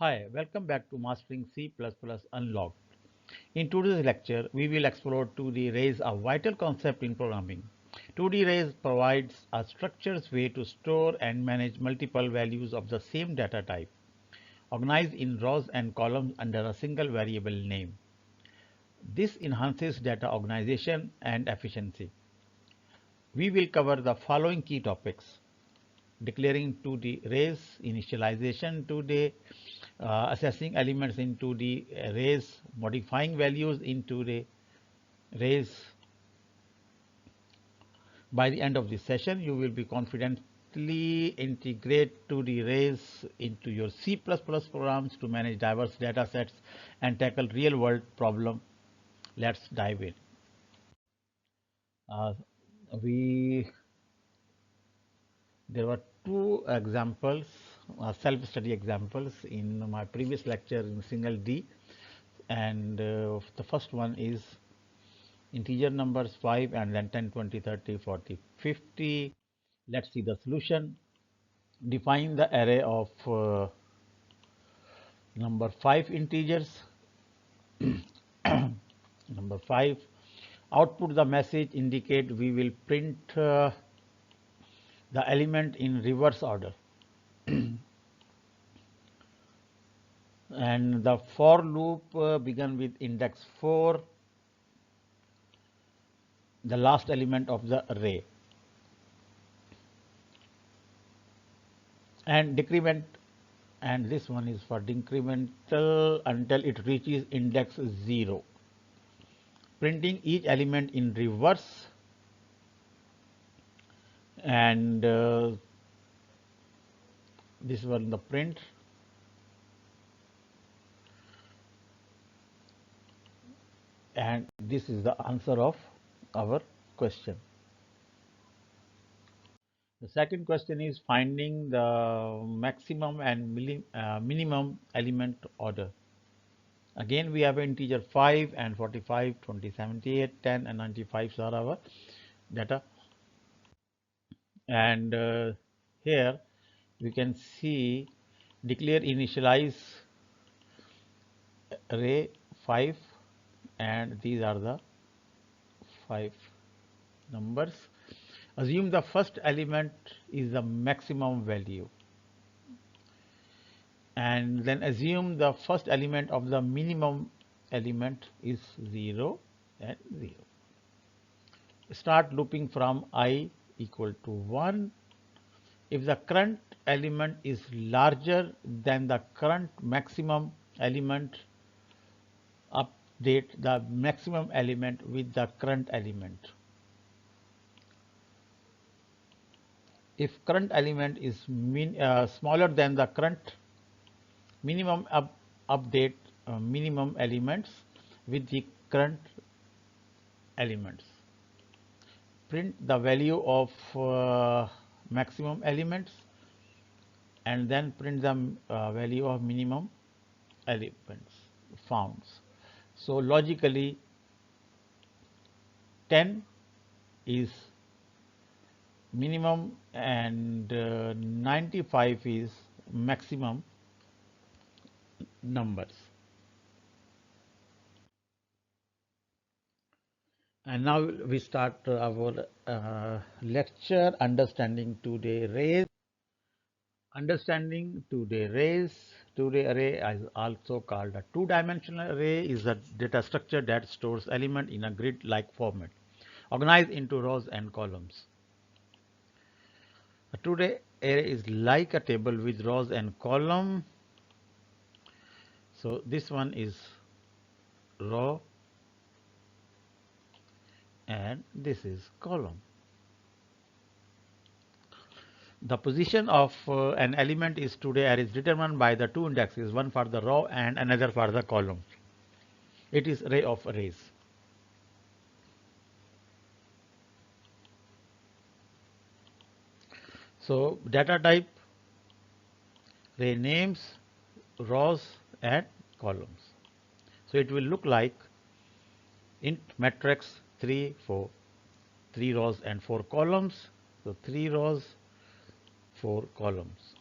Hi, welcome back to Mastering C++ Unlocked. In today's lecture, we will explore 2D arrays, a vital concept in programming. 2D arrays provides a structured way to store and manage multiple values of the same data type, organized in rows and columns under a single variable name. This enhances data organization and efficiency. We will cover the following key topics: declaring 2D arrays, initialization 2D, assessing elements in 2D arrays, modifying values in 2D arrays. By the end of this session, you will be confidently integrate 2D arrays into your C++ programs to manage diverse data sets and tackle real-world problems. Let's dive in. Uh, we There were two examples, self-study examples in my previous lecture in single D, and the first one is integer numbers 5 and then 10, 20, 30, 40, 50. Let's see the solution. Define the array of number 5 integers. Number 5. Output the message indicate we will print the element in reverse order. And the for loop began with index 4, the last element of the array, and decrement, and this one is for decremental until it reaches index 0, printing each element in reverse. And this one the print, and this is the answer of our question. The second question is finding the maximum and minimum element order. Again, we have integer 5 and 45, 20, 78, 10 and 95 are our data. And here we can see declare initialize array 5, and these are the 5 numbers. Assume the first element is the maximum value, and then assume the first element of the minimum element is 0 and 0. Start looping from I equal to 1. If the current element is larger than the current maximum element, update the maximum element with the current element. If current element is smaller than the current minimum, update minimum elements with the current elements. Print the value of maximum elements and then print the value of minimum elements found. So logically 10 is minimum and 95 is maximum numbers. And now we start our lecture, understanding 2D arrays. Understanding 2D arrays. 2D array is also called a two-dimensional array, is a data structure that stores element in a grid-like format, organized into rows and columns. A 2D array is like a table with rows and column. So this one is row and this is column. The position of an element is 2D array is determined by the two indexes, one for the row and another for the column. It is array of arrays. So data type, array names, rows and columns. So it will look like int matrix 3, 4, 3 rows and 4 columns. So 3 rows, 4 columns.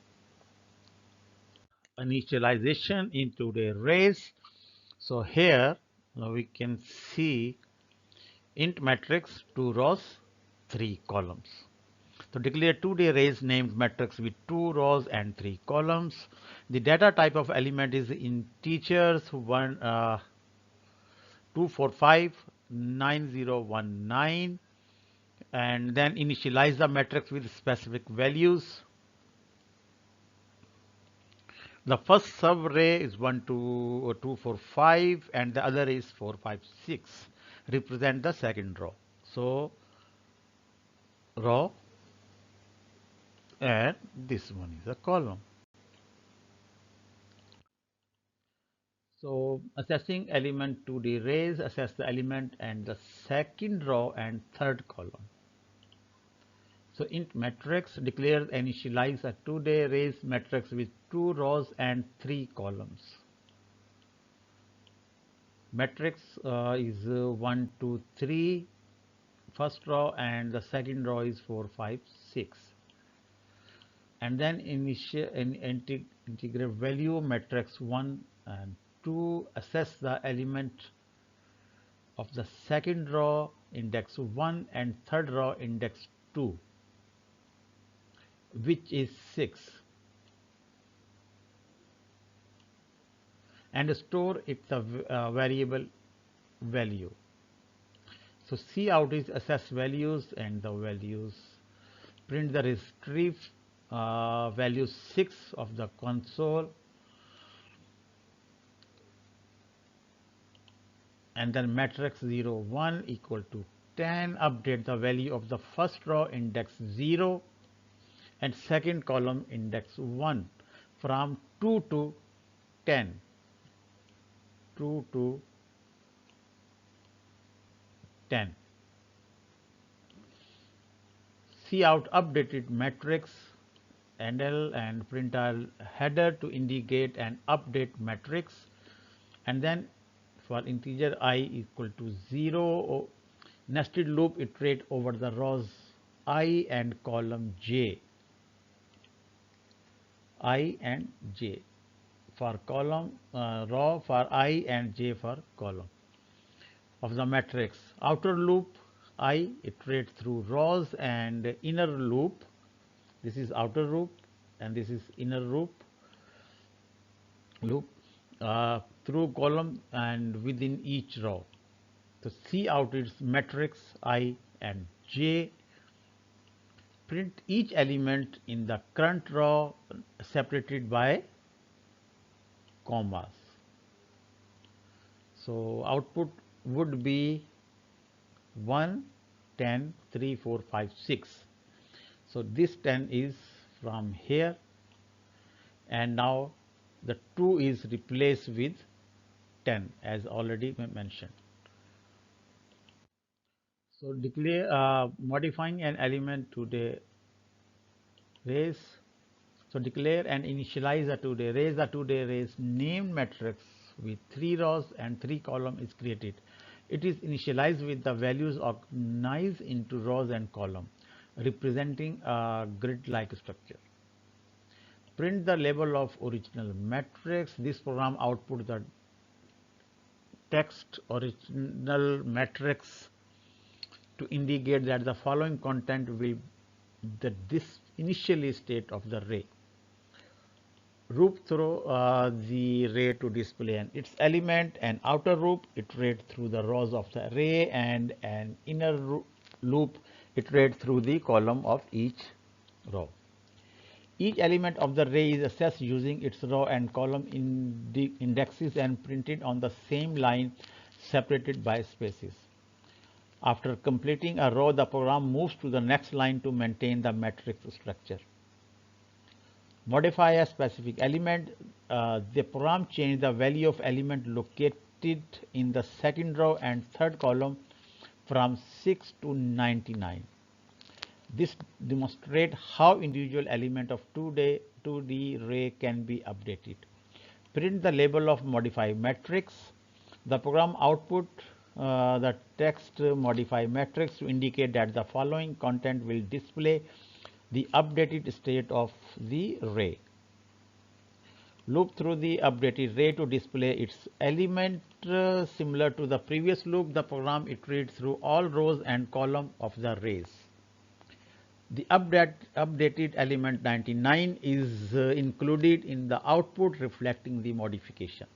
initialization into the arrays. So here we can see int matrix 2 rows 3 columns. So declare 2D arrays named matrix with 2 rows and 3 columns. The data type of element is integers 2459019, and then initialize the matrix with specific values. The first subarray is 245 and the other is 456, represent the second row. So row, and this one is a column. So assessing element to the arrays, assess the element and the second row and third column. So int matrix declares initialize a 2D arrays matrix with 2 rows and 3 columns. Matrix is 1, 2, 3, first row, and the second row is 4, 5, 6. And then integrate value matrix 1 and 2, assess the element of the second row index 1 and third row index 2, which is 6, and store its variable value. So cout is assess values, and the values print the retrieve value 6 of the console, and then matrix 0 1 equal to 10, update the value of the first row index 0 and second column index 1 from 2 to 10, 2 to 10. Cout updated matrix NL and print a header to indicate an update matrix, and then for integer I equal to 0, nested loop iterate over the rows I and column j, I and j for column row for I and j for column of the matrix. Outer loop I iterate through rows, and inner loop, this is outer loop and this is inner loop through column and within each row. So cout is matrix I and j, print each element in the current row separated by commas. So output would be 1, 10, 3, 4, 5, 6. So this 10 is from here, and now the 2 is replaced with 10 as already mentioned. So declare modifying an element to the arrays. So declare and initialize a 2D arrays. The 2D arrays named matrix with 3 rows and 3 columns is created. It is initialized with the values organized into rows and columns, representing a grid-like structure. Print the label of original matrix. This program outputs the text original matrix to indicate that the following content will this initially state of the array. Loop through the array to display its element, and outer loop iterate through the rows of the array, and an inner loop iterate through the column of each row. Each element of the array is assessed using its row and column indexes and printed on the same line separated by spaces. After completing a row, the program moves to the next line to maintain the matrix structure. Modify a specific element. The program changes the value of element located in the second row and third column from 6 to 99. This demonstrates how individual element of 2D array can be updated. Print the label of modify matrix. The program output the text modify matrix to indicate that the following content will display the updated state of the array. Loop through the updated array to display its element. Similar to the previous loop, the program iterates through all rows and columns of the arrays. The updated element 99 is included in the output reflecting the modification.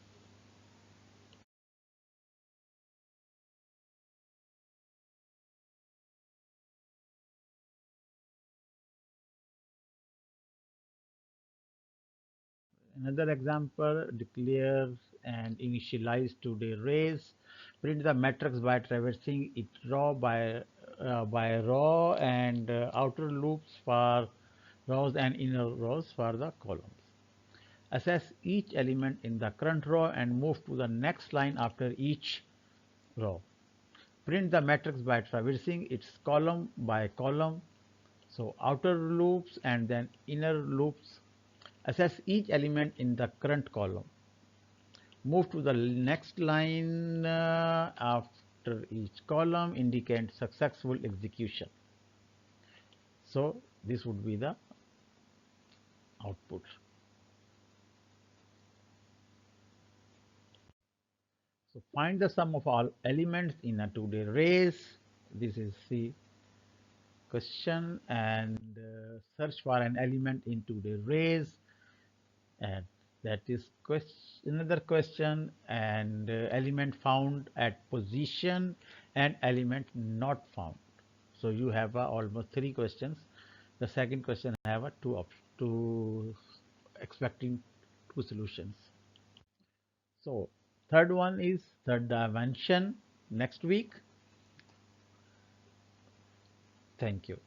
Another example, declare and initialize two-day arrays. Print the matrix by traversing it by row and outer loops for rows and inner rows for the columns. Access each element in the current row and move to the next line after each row. Print the matrix by traversing its column by column. So outer loops and then inner loops. Access each element in the current column. Move to the next line after each column, indicate successful execution. So this would be the output. So find the sum of all elements in a two-day arrays. This is the question, and search for an element in two-day arrays, and that is another question, and element found at position and element not found. So you have almost three questions. The second question have two expecting two solutions. So third one is third dimension next week. Thank you.